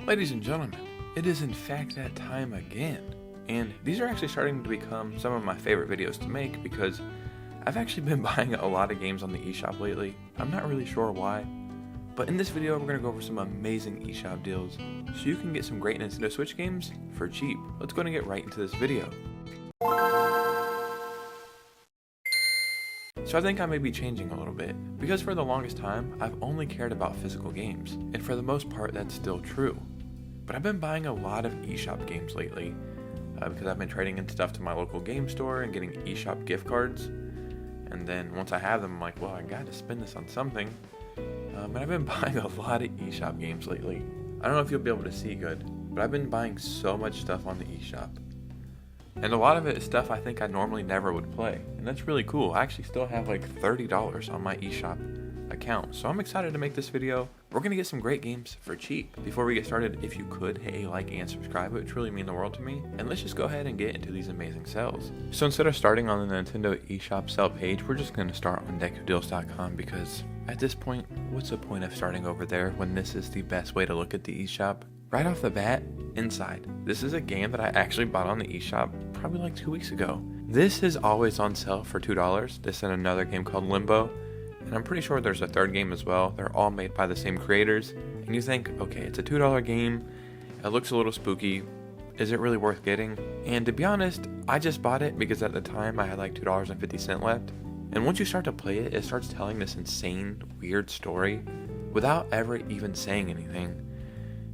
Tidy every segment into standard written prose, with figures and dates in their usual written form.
Ladies and gentlemen, it is in fact that time again, and these are actually starting to become some of my favorite videos to make because I've actually been buying a lot of games on the eShop lately. I'm not really sure why, but in this video we're going to go over some amazing eShop deals so you can get some great Nintendo Switch games for cheap. Let's go and get right into this video. So I think I may be changing a little bit, because for the longest time I've only cared about physical games, and for the most part that's still true. But I've been buying a lot of eShop games lately, because I've been trading in stuff to my local game store and getting eShop gift cards. And then once I have them, I'm like, well, I gotta spend this on something. And I've been buying a lot of eShop games lately. I don't know if you'll be able to see good, but I've been buying so much stuff on the eShop. And a lot of it is stuff I think I normally never would play. And that's really cool. I actually still have like $30 on my eShop account. So I'm excited to make this video. We're going to get some great games for cheap. Before we get started, if you could hit a like and subscribe, it would truly mean the world to me. And let's just go ahead and get into these amazing sales. So instead of starting on the Nintendo eShop sale page, we're just going to start on deckofdeals.com because at this point, what's the point of starting over there when this is the best way to look at the eShop? Right off the bat, Inside. This is a game that I actually bought on the eShop probably like 2 weeks ago. This is always on sale for $2. This and another game called Limbo. And I'm pretty sure there's a third game as well. They're all made by the same creators. And you think, okay, it's a $2 game. It looks a little spooky. Is it really worth getting? And to be honest, I just bought it because at the time I had like $2.50 left. And once you start to play it, it starts telling this insane, weird story without ever even saying anything.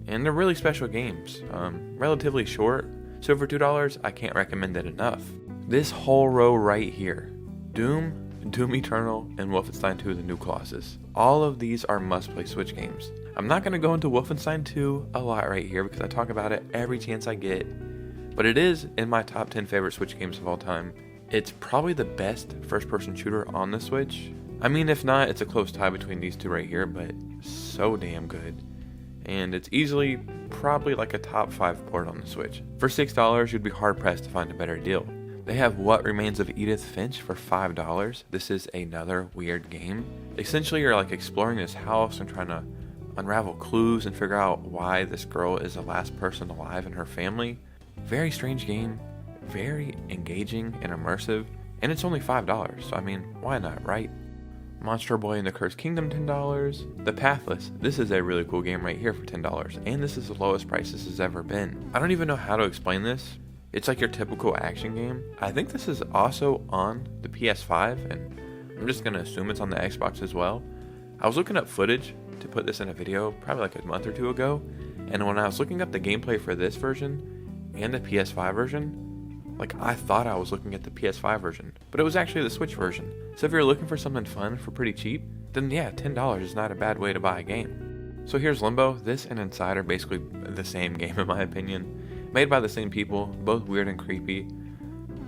And they're really special games, relatively short, so for $2, I can't recommend it enough. This whole row right here, Doom Eternal, and Wolfenstein 2 The New Colossus. All of these are must-play Switch games. I'm not going to go into Wolfenstein 2 a lot right here because I talk about it every chance I get, but it is in my top 10 favorite Switch games of all time. It's probably the best first-person shooter on the Switch. I mean, if not, it's a close tie between these two right here, but so damn good. And it's easily probably like a top 5 port on the Switch. For $6, you'd be hard pressed to find a better deal. They have What Remains of Edith Finch for $5. This is another weird game. Essentially, you're like exploring this house and trying to unravel clues and figure out why this girl is the last person alive in her family. Very strange game, very engaging and immersive, and it's only $5, so I mean, why not, right? Monster Boy and the Cursed Kingdom, $10. The Pathless, this is a really cool game right here for $10, and this is the lowest price this has ever been. I don't even know how to explain this. It's like your typical action game. I think this is also on the PS5, and I'm just gonna assume it's on the Xbox as well. I was looking up footage to put this in a video probably like a month or two ago, and when I was looking up the gameplay for this version and the PS5 version, like I thought I was looking at the PS5 version, but it was actually the Switch version. So if you're looking for something fun for pretty cheap, then yeah, $10 is not a bad way to buy a game. So here's Limbo. This and Inside are basically the same game in my opinion. Made by the same people, both weird and creepy.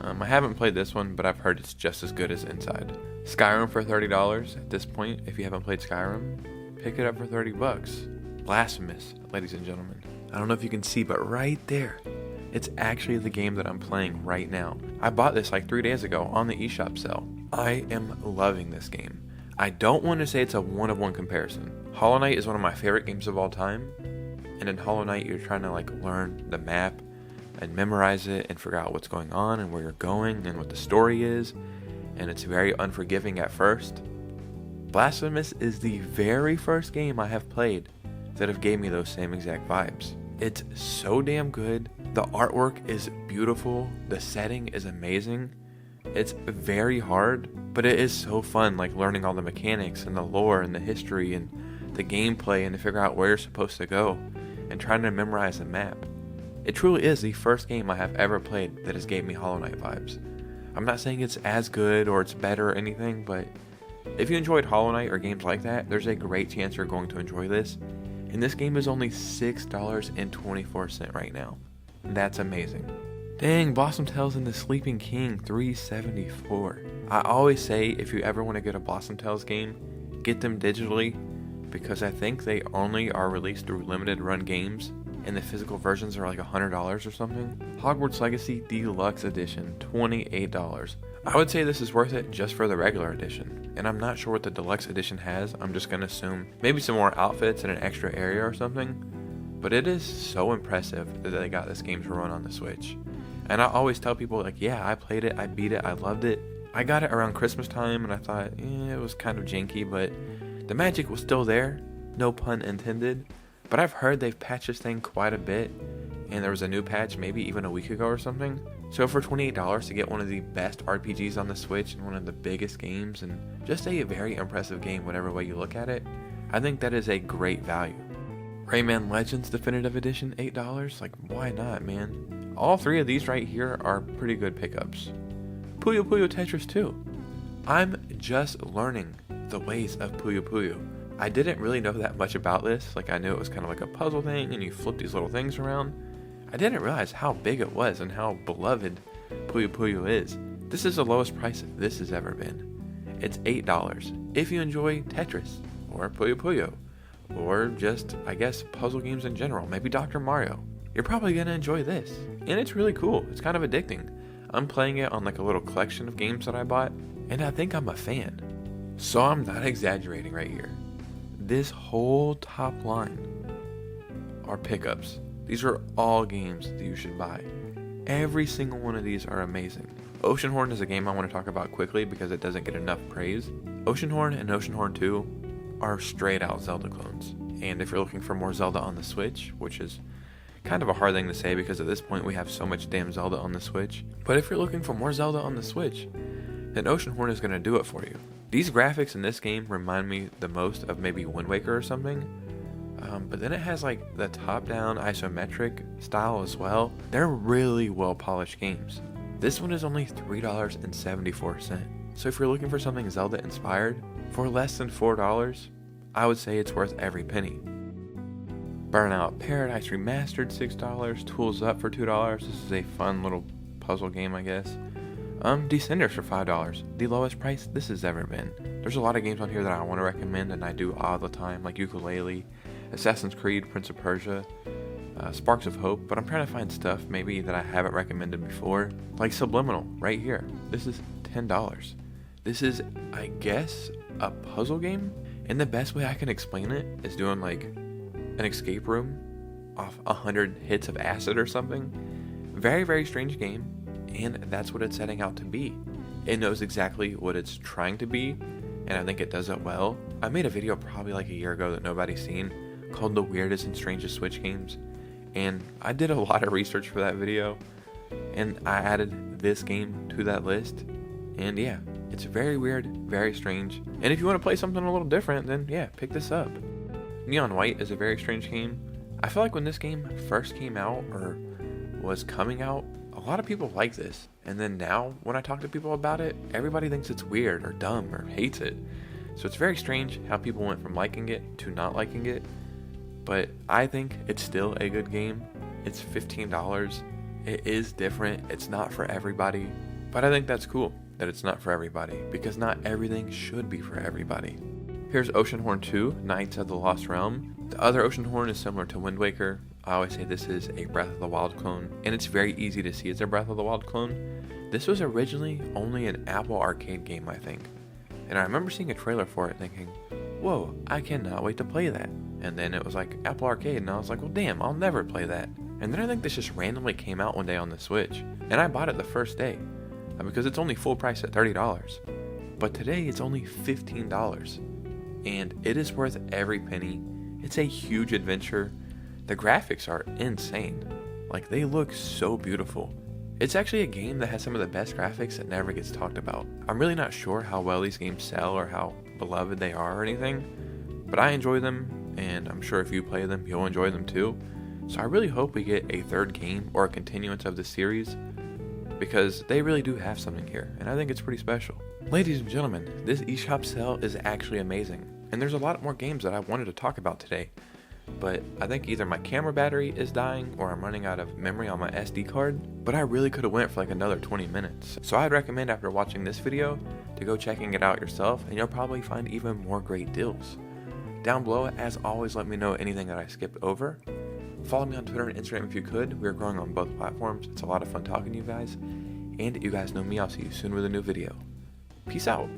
I haven't played this one, but I've heard it's just as good as Inside. Skyrim for $30 at this point. If you haven't played Skyrim, pick it up for $30. Blasphemous, ladies and gentlemen. I don't know if you can see, but right there, it's actually the game that I'm playing right now. I bought this like 3 days ago on the eShop sale. I am loving this game. I don't want to say it's a one-of-one comparison. Hollow Knight is one of my favorite games of all time. And in Hollow Knight, you're trying to like learn the map and memorize it and figure out what's going on and where you're going and what the story is. And it's very unforgiving at first. Blasphemous is the very first game I have played that have gave me those same exact vibes. It's so damn good. The artwork is beautiful. The setting is amazing. It's very hard, but it is so fun, like learning all the mechanics and the lore and the history and the gameplay and to figure out where you're supposed to go and trying to memorize the map. It truly is the first game I have ever played that has gave me Hollow Knight vibes. I'm not saying it's as good or it's better or anything, but if you enjoyed Hollow Knight or games like that, there's a great chance you're going to enjoy this. And this game is only $6.24 right now. That's amazing. Dang, Blossom Tales and the Sleeping King, $3.74. I always say if you ever want to get a Blossom Tales game, get them digitally, because I think they only are released through limited run games, and the physical versions are like $100 or something. Hogwarts Legacy Deluxe Edition, $28. I would say this is worth it just for the regular edition, and I'm not sure what the deluxe edition has. I'm just gonna assume maybe some more outfits and an extra area or something. but it is so impressive that they got this game to run on the Switch. And I always tell people, like, yeah, I played it, I beat it, I loved it. I got it around Christmas time, and I thought, it was kind of janky, but the magic was still there, no pun intended. But I've heard they've patched this thing quite a bit, and there was a new patch maybe even a week ago or something. So for $28 to get one of the best RPGs on the Switch and one of the biggest games, and just a very impressive game whatever way you look at it, I think that is a great value. Rayman Legends Definitive Edition, $8? Like, why not, man? All three of these right here are pretty good pickups. Puyo Puyo Tetris 2. I'm just learning the ways of Puyo Puyo. I didn't really know that much about this. Like, I knew it was kind of like a puzzle thing and you flip these little things around. I didn't realize how big it was and how beloved Puyo Puyo is. This is the lowest price this has ever been. It's $8 if you enjoy Tetris or Puyo Puyo or just, I guess, puzzle games in general, maybe Dr. Mario. You're probably going to enjoy this. And it's really cool. It's kind of addicting. I'm playing it on like a little collection of games that I bought, and I think I'm a fan. So I'm not exaggerating right here. This whole top line are pickups. These are all games that you should buy. Every single one of these are amazing. Oceanhorn is a game I want to talk about quickly because it doesn't get enough praise. Oceanhorn and Oceanhorn 2 are straight out Zelda clones. And if you're looking for more Zelda on the Switch, which is kind of a hard thing to say because at this point we have so much damn Zelda on the Switch. But if you're looking for more Zelda on the Switch, then Oceanhorn is going to do it for you. These graphics in this game remind me the most of maybe Wind Waker or something. But then it has like the top-down isometric style as well. They're really well-polished games. This one is only $3.74. So if you're looking for something Zelda-inspired for less than $4, I would say it's worth every penny. Burnout Paradise Remastered, $6. Tools Up for $2. This is a fun little puzzle game, I guess. Descenders for $5. The lowest price this has ever been. There's a lot of games on here that I want to recommend and I do all the time, like Yooka-Laylee, Assassin's Creed, Prince of Persia, Sparks of Hope, but I'm trying to find stuff maybe that I haven't recommended before, like Subliminal, right here. This is $10. This is, I guess, a puzzle game, and the best way I can explain it is doing like an escape room off 100 hits of acid or something. Very, very strange game, and that's what it's setting out to be. It knows exactly what it's trying to be, and I think it does it well. I made a video probably like a year ago that nobody's seen called The Weirdest and Strangest Switch Games, and I did a lot of research for that video, and I added this game to that list, and yeah, it's very weird, very strange, and if you want to play something a little different, then yeah, pick this up. Neon White is a very strange game. I feel like when this game first came out, or was coming out, a lot of people like this, and then now when I talk to people about it, everybody thinks it's weird or dumb or hates it. So it's very strange how people went from liking it to not liking it, but I think it's still a good game. It's $15. It is different. It's not for everybody, but I think that's cool that it's not for everybody, because not everything should be for everybody. Here's Oceanhorn 2, Knights of the Lost Realm. The other Oceanhorn is similar to Wind Waker. I always say this is a Breath of the Wild clone, and it's very easy to see it's a Breath of the Wild clone. This was originally only an Apple Arcade game, I think. And I remember seeing a trailer for it thinking, whoa, I cannot wait to play that. And then it was like Apple Arcade, and I was like, well damn, I'll never play that. And then I think this just randomly came out one day on the Switch, and I bought it the first day, because it's only full price at $30. But today it's only $15, and it is worth every penny. It's a huge adventure. The graphics are insane. Like, they look so beautiful. It's actually a game that has some of the best graphics that never gets talked about. I'm really not sure how well these games sell or how beloved they are or anything, but I enjoy them, and I'm sure if you play them, you'll enjoy them too. So I really hope we get a third game or a continuance of the series, because they really do have something here, and I think it's pretty special. Ladies and gentlemen, this eShop sale is actually amazing, and there's a lot more games that I wanted to talk about today, but I think either my camera battery is dying or I'm running out of memory on my SD card, but I really could have went for like another 20 minutes. So I'd recommend after watching this video to go checking it out yourself, and you'll probably find even more great deals. Down below, as always, let me know anything that I skipped over. Follow me on Twitter and Instagram if you could. We're growing on both platforms. It's a lot of fun talking to you guys. And you guys know me. I'll see you soon with a new video. Peace out.